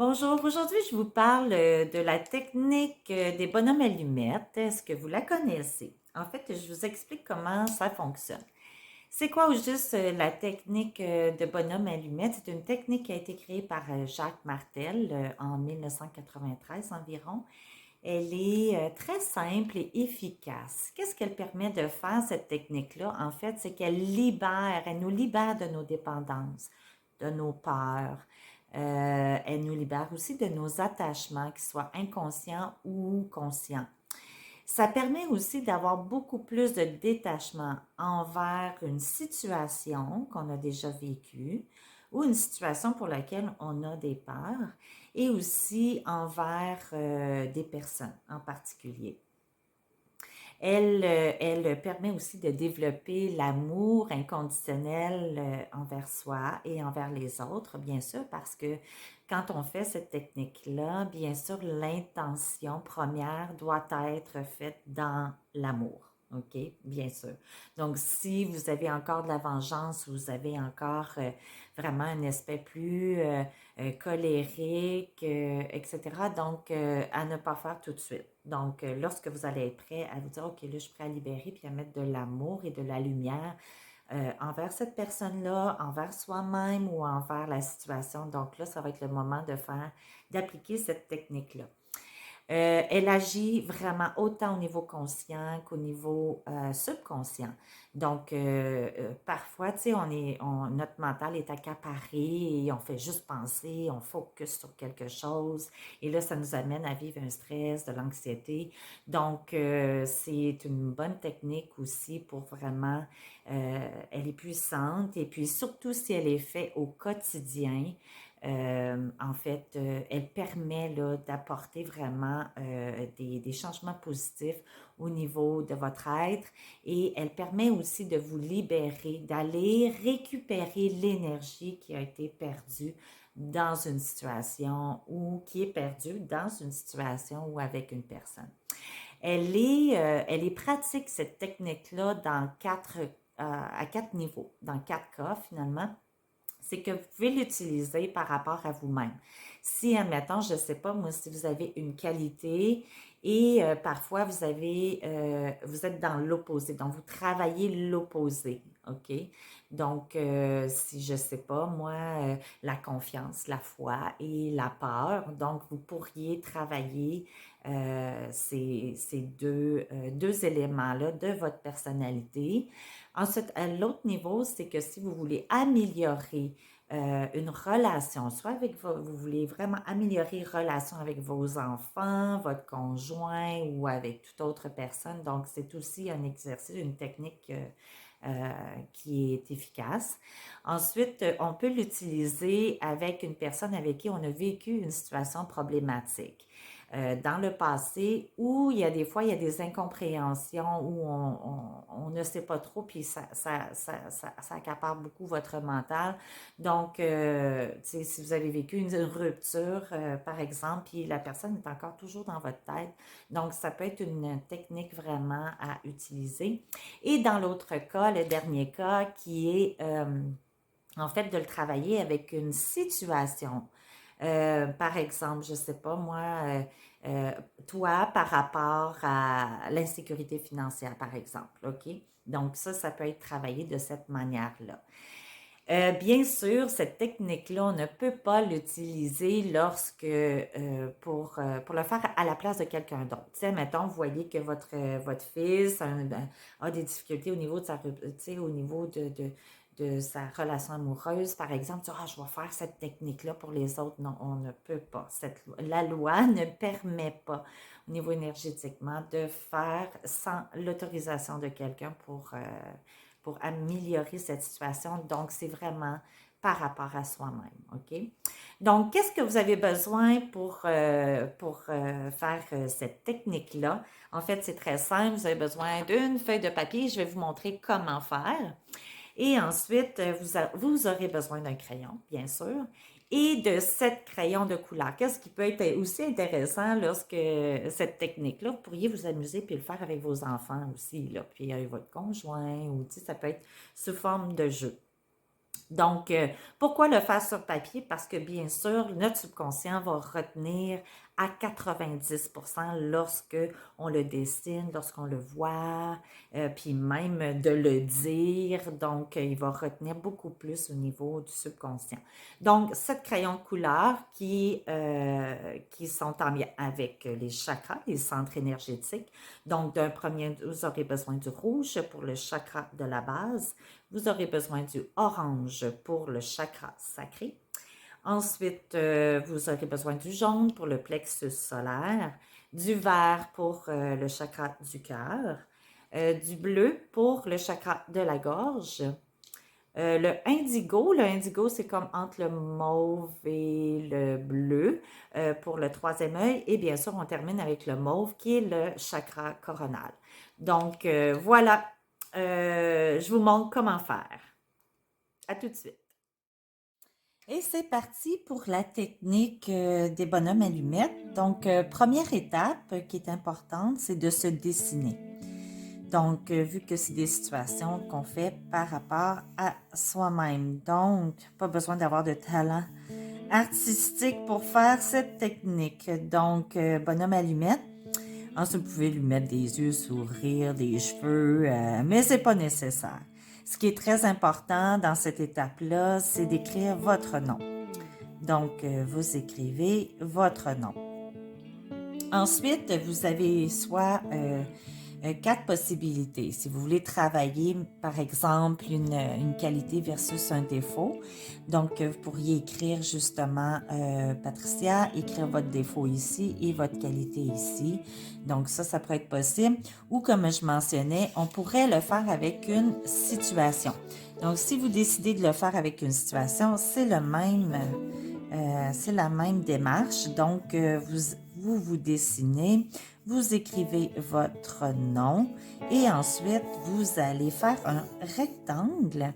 Bonjour, aujourd'hui je vous parle de la technique des bonhommes allumettes. Est-ce que vous la connaissez? En fait, je vous explique comment ça fonctionne. C'est quoi au juste la technique de bonhomme allumette? C'est une technique qui a été créée par Jacques Martel en 1993 environ. Elle est très simple et efficace. Qu'est-ce qu'elle permet de faire, cette technique-là? En fait, c'est elle nous libère de nos dépendances, de nos peurs. Elle nous libère aussi de nos attachements, qu'ils soient inconscients ou conscients. Ça permet aussi d'avoir beaucoup plus de détachement envers une situation qu'on a déjà vécue ou une situation pour laquelle on a des peurs et aussi envers des personnes en particulier. Elle permet aussi de développer l'amour inconditionnel envers soi et envers les autres, bien sûr, parce que quand on fait cette technique-là, bien sûr, l'intention première doit être faite dans l'amour. OK? Bien sûr. Donc, si vous avez encore de la vengeance, vous avez encore vraiment un aspect plus colérique, etc. Donc, à ne pas faire tout de suite. Donc, lorsque vous allez être prêt à vous dire, OK, là, je suis prêt à libérer puis à mettre de l'amour et de la lumière envers cette personne-là, envers soi-même ou envers la situation. Donc là, ça va être le moment d'appliquer cette technique-là. Elle agit vraiment autant au niveau conscient qu'au niveau subconscient. Donc, parfois, tu sais, notre mental est accaparé et on fait juste penser, on focus sur quelque chose. Et là, ça nous amène à vivre un stress, de l'anxiété. Donc, c'est une bonne technique aussi pour vraiment, elle est puissante. Et puis, surtout si elle est faite au quotidien, en fait, elle permet là, d'apporter vraiment des changements positifs au niveau de votre être et elle permet aussi de vous libérer, d'aller récupérer l'énergie qui a été perdue dans une situation ou qui est perdue dans une situation ou avec une personne. Elle est pratique, cette technique-là, à quatre niveaux, dans quatre cas finalement. C'est que vous pouvez l'utiliser par rapport à vous-même. Si, admettons, je ne sais pas, moi, si vous avez une qualité et parfois vous êtes dans l'opposé, donc vous travaillez l'opposé, OK? Donc, si je ne sais pas, moi, la confiance, la foi et la peur, donc vous pourriez travailler ces deux éléments-là de votre personnalité. Ensuite, à l'autre niveau, c'est que si vous voulez améliorer une relation, soit vous voulez vraiment améliorer une relation avec vos enfants, votre conjoint ou avec toute autre personne. Donc, c'est aussi un exercice, une technique qui est efficace. Ensuite, on peut l'utiliser avec une personne avec qui on a vécu une situation problématique dans le passé où il y a des fois, il y a des incompréhensions, où on ne sait pas trop, puis ça accapare beaucoup votre mental. Donc, si vous avez vécu une rupture, par exemple, puis la personne est encore toujours dans votre tête, donc ça peut être une technique vraiment à utiliser. Et dans l'autre cas, le dernier cas, qui est en fait de le travailler avec une situation. Par exemple, je ne sais pas moi, euh, toi par rapport à l'insécurité financière, par exemple, OK? Donc ça peut être travaillé de cette manière-là. Bien sûr, cette technique-là, on ne peut pas l'utiliser pour le faire à la place de quelqu'un d'autre. Tu sais, mettons, vous voyez que votre fils a des difficultés au niveau de au niveau de sa relation amoureuse, par exemple, tu dis, ah, je vais faire cette technique-là pour les autres. Non, on ne peut pas. La loi ne permet pas, au niveau énergétiquement, de faire sans l'autorisation de quelqu'un pour améliorer cette situation. Donc, c'est vraiment par rapport à soi-même, OK? Donc, qu'est-ce que vous avez besoin pour faire cette technique-là? En fait, c'est très simple. Vous avez besoin d'une feuille de papier. Je vais vous montrer comment faire. Et ensuite, vous aurez besoin d'un crayon, bien sûr, et de 7 crayons de couleur. Qu'est-ce qui peut être aussi intéressant lorsque cette technique-là, vous pourriez vous amuser puis le faire avec vos enfants aussi, là, puis avec votre conjoint, ou tu sais, ça peut être sous forme de jeu. Donc, pourquoi le faire sur papier? Parce que bien sûr, notre subconscient va retenir à 90% lorsque on le dessine, lorsqu'on le voit, puis même de le dire. Donc, il va retenir beaucoup plus au niveau du subconscient. Donc, cette crayon de couleur qui sont en lien avec les chakras, les centres énergétiques. Donc, d'un premier, vous aurez besoin du rouge pour le chakra de la base. Vous aurez besoin du orange pour le chakra sacré. Ensuite, vous aurez besoin du jaune pour le plexus solaire, du vert pour le chakra du cœur, du bleu pour le chakra de la gorge. Le indigo, c'est comme entre le mauve et le bleu pour le troisième œil. Et bien sûr, on termine avec le mauve qui est le chakra coronal. Donc, voilà, je vous montre comment faire. À tout de suite. Et c'est parti pour la technique des bonhommes allumettes. Donc, première étape qui est importante, c'est de se dessiner. Donc, vu que c'est des situations qu'on fait par rapport à soi-même. Donc, pas besoin d'avoir de talent artistique pour faire cette technique. Donc, bonhomme allumette. Ensuite, vous pouvez lui mettre des yeux, sourire, des cheveux, mais c'est pas nécessaire. Ce qui est très important dans cette étape-là, c'est d'écrire votre nom. Donc, vous écrivez votre nom. Ensuite, vous avez soit 4 possibilités. Si vous voulez travailler, par exemple, une qualité versus un défaut, donc vous pourriez écrire justement, Patricia, écrire votre défaut ici et votre qualité ici. Donc ça pourrait être possible. Ou comme je mentionnais, on pourrait le faire avec une situation. Donc si vous décidez de le faire avec une situation, c'est la même démarche. Donc vous dessinez, vous écrivez votre nom et ensuite vous allez faire un rectangle.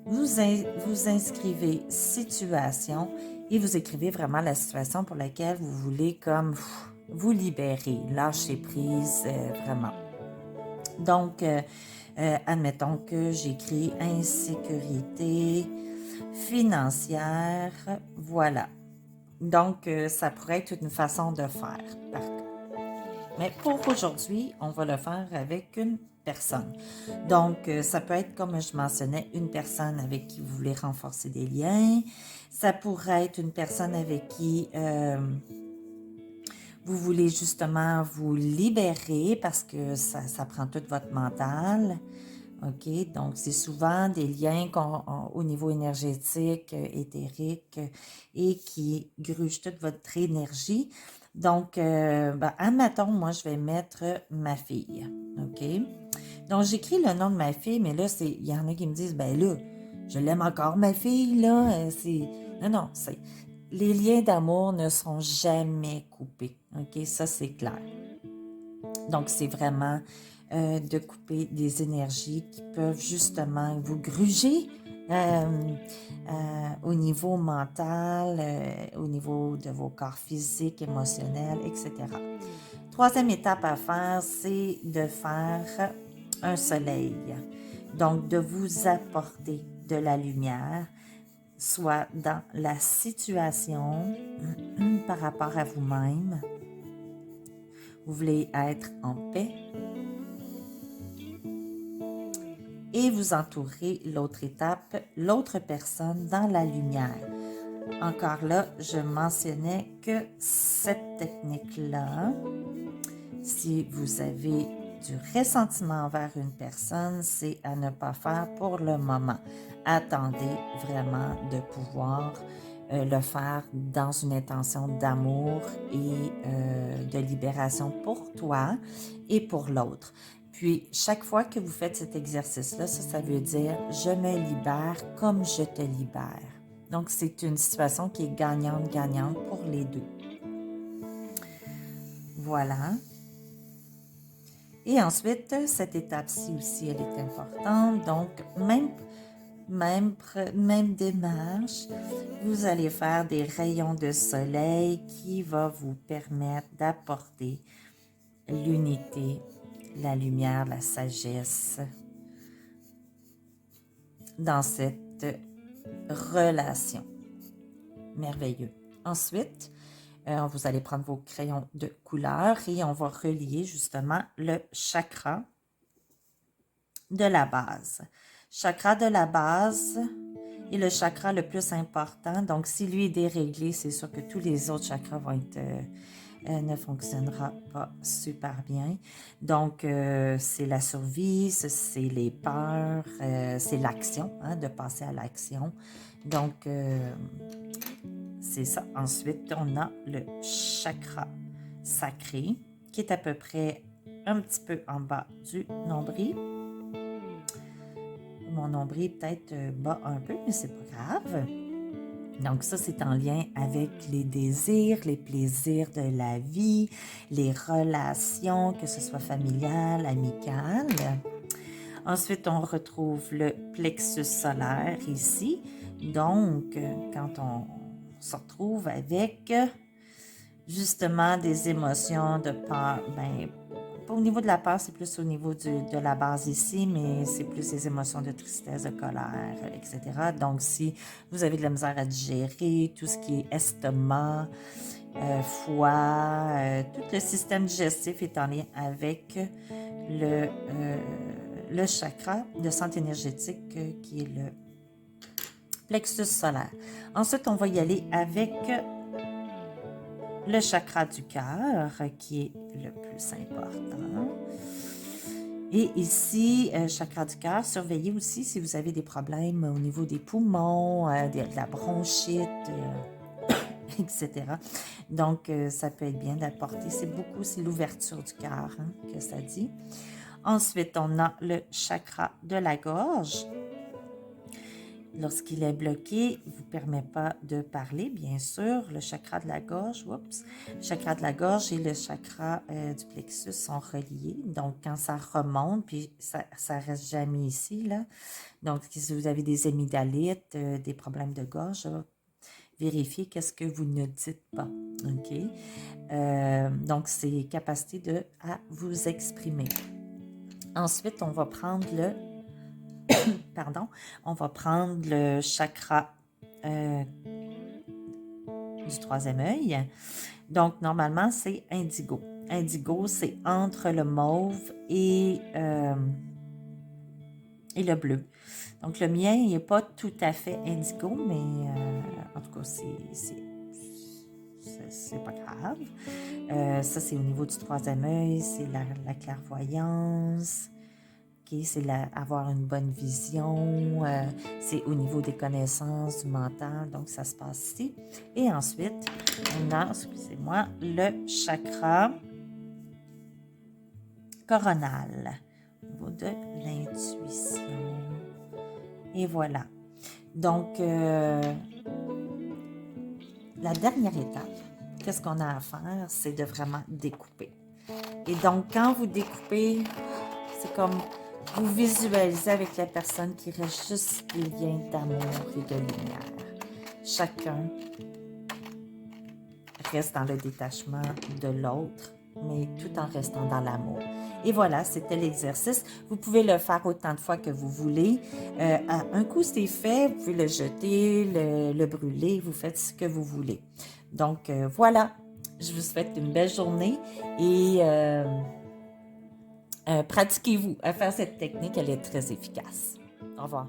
Vous inscrivez situation et vous écrivez vraiment la situation pour laquelle vous voulez comme vous libérer, lâcher prise vraiment. Donc, admettons que j'écris insécurité financière, voilà. Donc, ça pourrait être une façon de faire. Mais pour aujourd'hui, on va le faire avec une personne. Donc, ça peut être, comme je mentionnais, une personne avec qui vous voulez renforcer des liens. Ça pourrait être une personne avec qui vous voulez justement vous libérer parce que ça prend tout votre mental. OK? Donc, c'est souvent des liens au niveau énergétique, éthérique et qui grugent toute votre énergie. Donc, admettons, moi, je vais mettre ma fille. OK? Donc, j'écris le nom de ma fille, mais là, il y en a qui me disent, ben là, je l'aime encore, ma fille, là. Non, les liens d'amour ne sont jamais coupés. OK? Ça, c'est clair. Donc, c'est vraiment de couper des énergies qui peuvent justement vous gruger au niveau mental, au niveau de vos corps physiques, émotionnels, etc. Troisième étape à faire, c'est de faire un soleil. Donc, de vous apporter de la lumière, soit dans la situation par rapport à vous-même. Vous voulez être en paix et vous entourez l'autre étape, l'autre personne dans la lumière. Encore là, je mentionnais que cette technique-là, si vous avez du ressentiment envers une personne, c'est à ne pas faire pour le moment. Attendez vraiment de pouvoir le faire dans une intention d'amour et de libération pour toi et pour l'autre. Puis, chaque fois que vous faites cet exercice-là, ça veut dire « je me libère comme je te libère ». Donc, c'est une situation qui est gagnante-gagnante pour les deux. Voilà. Et ensuite, cette étape-ci aussi, elle est importante. Donc, même démarche, vous allez faire des rayons de soleil qui va vous permettre d'apporter l'unité, la lumière, la sagesse dans cette relation. Merveilleux. Ensuite, vous allez prendre vos crayons de couleur et on va relier justement le chakra de la base. Chakra de la base est le chakra le plus important. Donc, si lui est déréglé, c'est sûr que tous les autres chakras vont être... ne fonctionnera pas super bien. Donc, c'est la survie, c'est les peurs, c'est l'action, hein, de passer à l'action. Donc, c'est ça. Ensuite, on a le chakra sacré, qui est à peu près un petit peu en bas du nombril. Mon nombril peut-être bas un peu, mais c'est pas grave. Donc ça, c'est en lien avec les désirs, les plaisirs de la vie, les relations, que ce soit familiales, amicales. Ensuite, on retrouve le plexus solaire ici. Donc, quand on se retrouve avec justement des émotions de peur, ben, au niveau de la peur, c'est plus au niveau de la base ici, mais c'est plus des émotions de tristesse, de colère, etc. Donc, si vous avez de la misère à digérer, tout ce qui est estomac, foie, tout le système digestif est en lien avec le chakra, le centre énergétique qui est le plexus solaire. Ensuite, on va y aller avec le chakra du cœur, qui est le plus important. Et ici, chakra du cœur, surveillez aussi si vous avez des problèmes au niveau des poumons, de la bronchite, etc. Donc, ça peut être bien d'apporter. C'est l'ouverture du cœur, hein, que ça dit. Ensuite, on a le chakra de la gorge. Lorsqu'il est bloqué, il ne vous permet pas de parler, bien sûr. Le chakra de la gorge, le chakra de la gorge et le chakra du plexus sont reliés. Donc, quand ça remonte, puis ça reste jamais ici, là. Donc, si vous avez des amygdalites, des problèmes de gorge, vérifiez qu'est-ce que vous ne dites pas. OK? Donc, c'est capacité à vous exprimer. Ensuite, on va prendre le chakra du troisième œil. Donc, normalement, c'est indigo. Indigo, c'est entre le mauve et le bleu. Donc, le mien, il n'est pas tout à fait indigo, mais en tout cas, c'est pas grave. Ça, c'est au niveau du troisième œil, c'est la clairvoyance. C'est avoir une bonne vision, c'est au niveau des connaissances, du mental, donc ça se passe ici. Et ensuite, on a, excusez-moi, le chakra coronal, au niveau de l'intuition. Et voilà. Donc, la dernière étape, qu'est-ce qu'on a à faire? C'est de vraiment découper. Et donc, quand vous découpez, c'est comme... vous visualisez avec la personne qui reste juste des liens d'amour et de lumière. Chacun reste dans le détachement de l'autre, mais tout en restant dans l'amour. Et voilà, c'était l'exercice. Vous pouvez le faire autant de fois que vous voulez. Un coup, c'est fait, vous pouvez le jeter, le brûler, vous faites ce que vous voulez. Donc, voilà. Je vous souhaite une belle journée et... pratiquez-vous à faire cette technique, elle est très efficace. Au revoir.